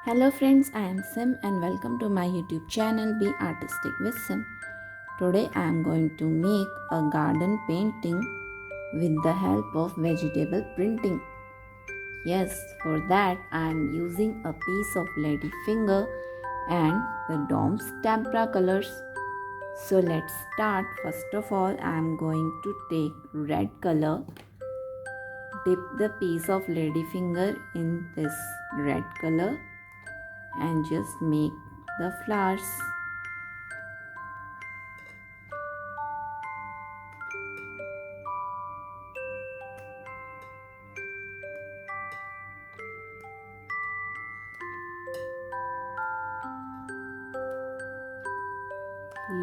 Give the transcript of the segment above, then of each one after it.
Hello friends, I am Sim and welcome to my YouTube channel Be Artistic with Sim. Today I am going to make a garden painting with the help of vegetable printing. Yes, for that I am using a piece of ladyfinger and the Dom's tempera colors. So let's start. First of all, I am going to take red color, dip the piece of ladyfinger in this red color and just make the flowers.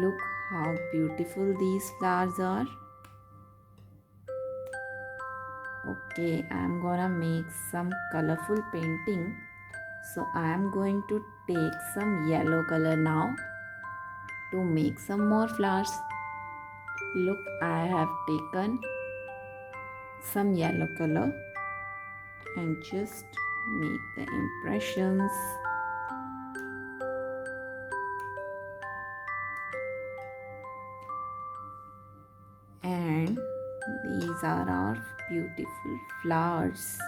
Look how beautiful these flowers are. Okay, I'm gonna make some colorful painting. So I'm going to take some yellow color now to make some more flowers. Look, I have taken some yellow color and just make the impressions. And these are our beautiful flowers.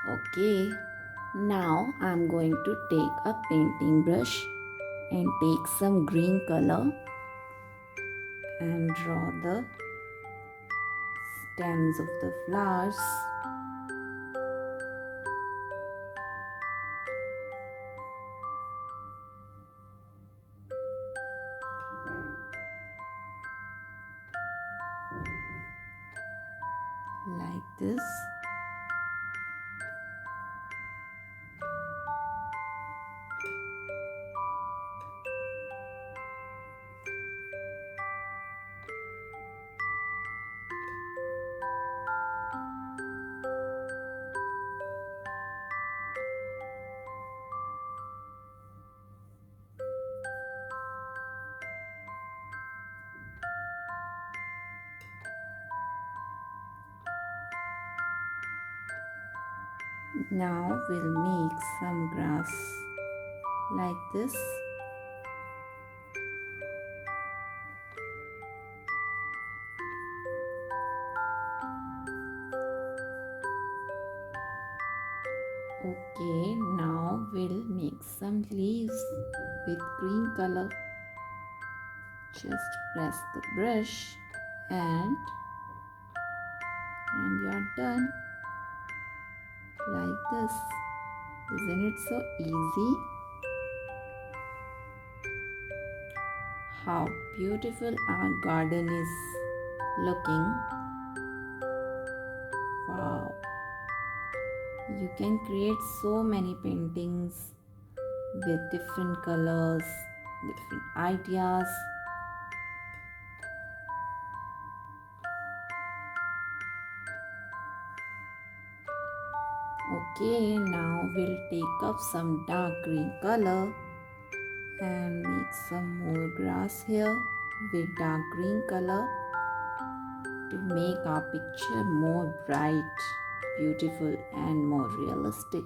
Okay, now I'm going to take a painting brush and take some green color and draw the stems of the flowers. Like this. Now we'll make some grass like this. Okay, now we'll make some leaves with green color. Just press the brush and you are done. Like this. Isn't it so easy? How beautiful our garden is looking. Wow. You can create so many paintings with different colors, different ideas. Okay, now we'll take up some dark green color and make some more grass here with dark green color to make our picture more bright, beautiful and more realistic.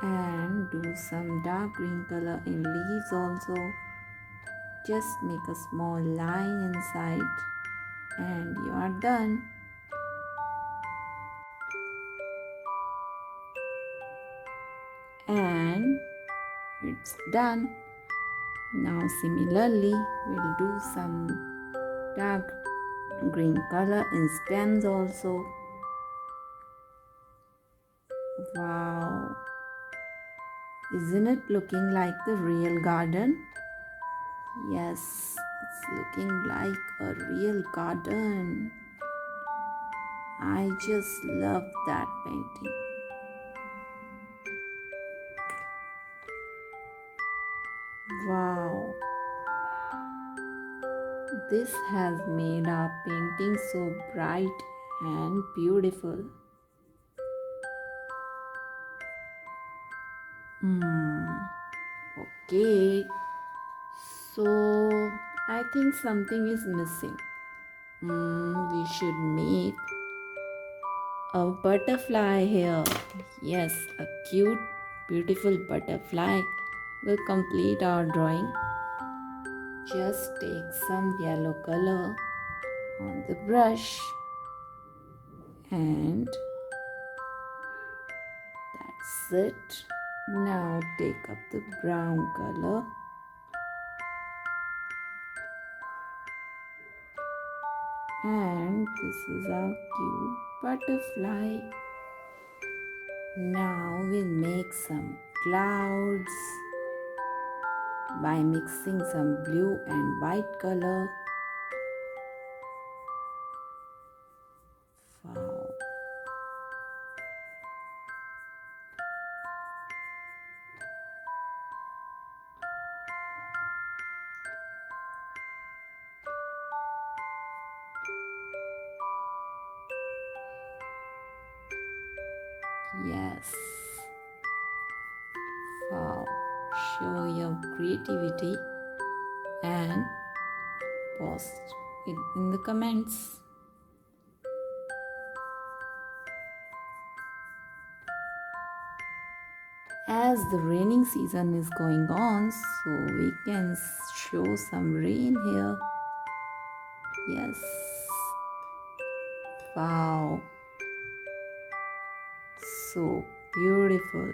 And do some dark green color in leaves also. Just make a small line inside and you are done. And it's done. Now similarly we'll do some dark green color in stems also. Wow, isn't it looking like the real garden? Yes, it's looking like a real garden. I just love that painting. Wow, this has made our painting so bright and beautiful. Okay, so I think something is missing. We should make a butterfly here. Yes, a cute, beautiful butterfly will complete our drawing. Just take some yellow color on the brush and that's it. Now take up the brown color and this is our cute butterfly. Now we'll make some clouds by mixing some blue and white color. Wow. Yes. Wow. Show your creativity and post it in the comments. As the raining season is going on, so we can show some rain here. Yes. Wow. So beautiful.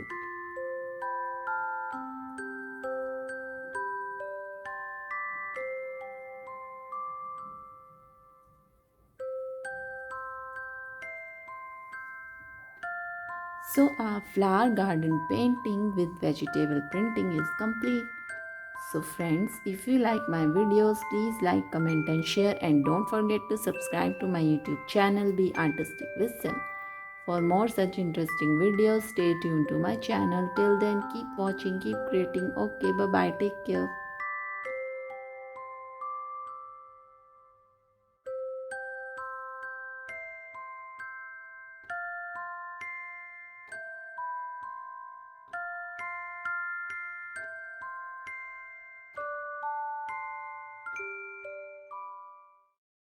So our flower garden painting with vegetable printing is complete. So friends, if you like my videos, please like, comment and share, and don't forget to subscribe to my YouTube channel Be Artistic with Sim. For more such interesting videos, stay tuned to my channel. Till then, keep watching, keep creating. Okay, bye bye, take care.